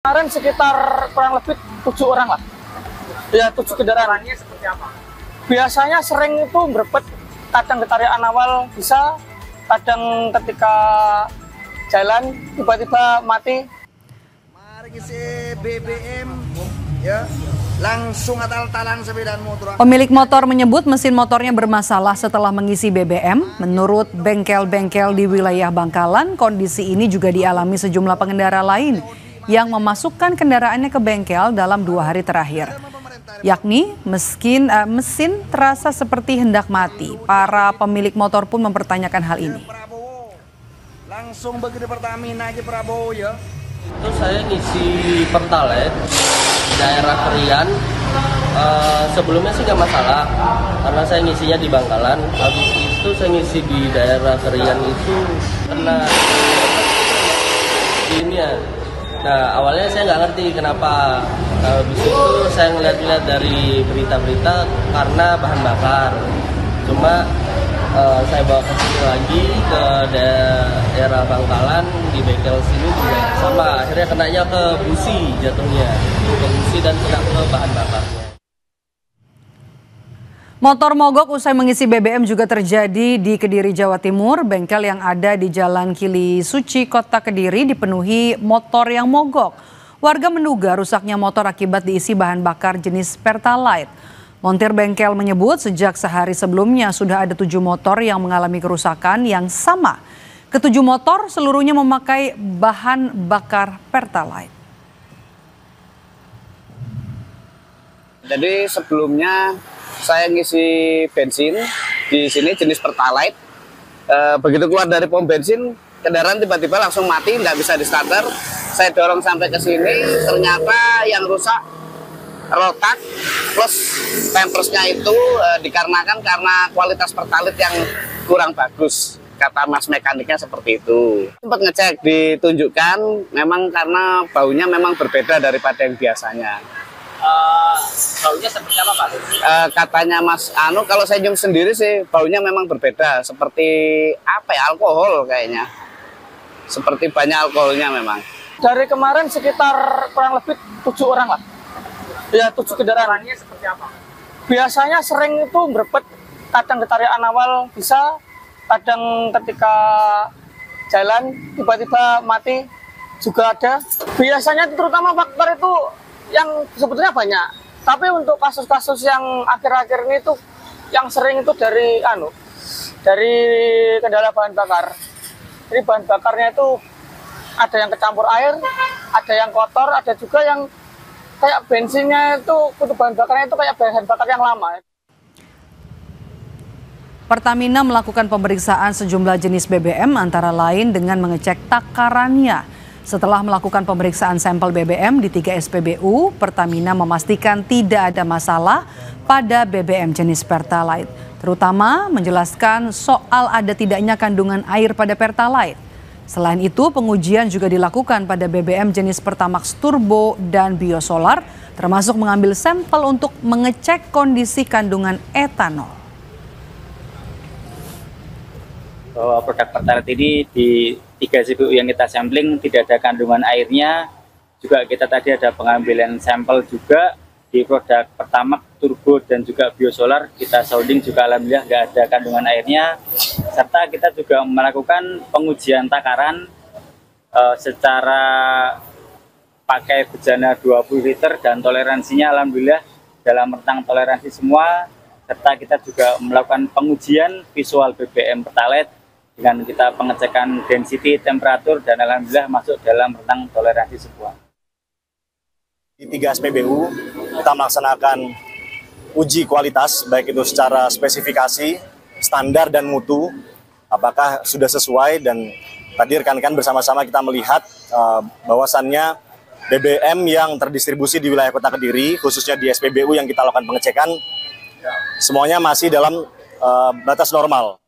Kemarin sekitar kurang lebih 7 orang lah. Ya, 7 kendaraan. Seperti apa? Biasanya sering itu berebut, kadang getarian awal bisa, kadang ketika jalan tiba-tiba mati. Mari ngisi BBM ya, langsung atal-talang sepeda motor. Pemilik motor menyebut mesin motornya bermasalah setelah mengisi BBM. Menurut bengkel-bengkel di wilayah Bangkalan, kondisi ini juga dialami sejumlah pengendara lain yang memasukkan kendaraannya ke bengkel dalam 2 hari terakhir. Yakni mesin terasa seperti hendak mati. Para pemilik motor pun mempertanyakan hal ini. Langsung begitu Pertamina aja Prabowo ya. Itu saya ngisi Pertalite daerah Kerian. Sebelumnya sih nggak masalah karena saya ngisinya di Bangkalan. Habis itu saya ngisi di daerah Kerian itu kena ini ya. Nah awalnya saya nggak ngerti kenapa. Habis itu saya ngeliat-liat dari berita-berita karena bahan bakar. Cuma saya bawa ke sini lagi ke daerah Bangkalan di bengkel sini juga sama, akhirnya kenanya ke busi jatuhnya, ke busi dan kena ke bahan bakarnya. Motor mogok usai mengisi BBM juga terjadi di Kediri, Jawa Timur. Bengkel yang ada di Jalan Kili Suci, Kota Kediri dipenuhi motor yang mogok. Warga menduga rusaknya motor akibat diisi bahan bakar jenis Pertalite. Montir bengkel menyebut sejak sehari sebelumnya sudah ada 7 motor yang mengalami kerusakan yang sama. Ke-7 motor seluruhnya memakai bahan bakar Pertalite. Jadi sebelumnya saya ngisi bensin di sini jenis Pertalite. Begitu keluar dari pom bensin, kendaraan tiba-tiba langsung mati, nggak bisa di starter. Saya dorong sampai ke sini, ternyata yang rusak rotak plus pampersnya itu dikarenakan karena kualitas Pertalite yang kurang bagus, kata mas mekaniknya seperti itu. Sempat ngecek, ditunjukkan memang karena baunya memang berbeda daripada yang biasanya. Baunya seperti apa Pak? Katanya mas kalau saya nyium sendiri sih baunya memang berbeda, seperti apa ya, alkohol kayaknya, seperti banyak alkoholnya memang. Dari kemarin sekitar kurang lebih 7 orang lah. Ya, 7 kendaraan. Seperti apa? Biasanya sering itu berebut, kadang getarian awal bisa, kadang ketika jalan tiba-tiba mati juga ada. Biasanya terutama faktor itu yang sebetulnya banyak. Tapi untuk kasus-kasus yang akhir-akhir ini tuh yang sering itu dari kendala bahan bakar. Jadi bahan bakarnya itu ada yang kecampur air, ada yang kotor, ada juga yang kayak bensinnya itu, kutu bahan bakarnya itu kayak bahan bakar yang lama. Pertamina melakukan pemeriksaan sejumlah jenis BBM antara lain dengan mengecek takarannya. Setelah melakukan pemeriksaan sampel BBM di 3 SPBU, Pertamina memastikan tidak ada masalah pada BBM jenis Pertalite. Terutama menjelaskan soal ada tidaknya kandungan air pada Pertalite. Selain itu, pengujian juga dilakukan pada BBM jenis Pertamax Turbo dan Biosolar, termasuk mengambil sampel untuk mengecek kondisi kandungan etanol. Bahwa produk Pertalite ini di 3 SPBU yang kita sampling tidak ada kandungan airnya. Juga kita tadi ada pengambilan sampel juga di produk Pertamax Turbo dan juga Biosolar. Kita sounding juga alhamdulillah nggak ada kandungan airnya. Serta kita juga melakukan pengujian takaran secara pakai bejana 20 liter dan toleransinya alhamdulillah dalam rentang toleransi semua. Serta kita juga melakukan pengujian visual BBM Pertalite dengan kita pengecekan density, temperatur, dan alhamdulillah masuk dalam rentang toleransi semua. Di 3 SPBU kita melaksanakan uji kualitas, baik itu secara spesifikasi, standar dan mutu, apakah sudah sesuai. Dan tadi rekan-rekan bersama-sama kita melihat bahwasannya BBM yang terdistribusi di wilayah Kota Kediri, khususnya di SPBU yang kita lakukan pengecekan, semuanya masih dalam batas normal.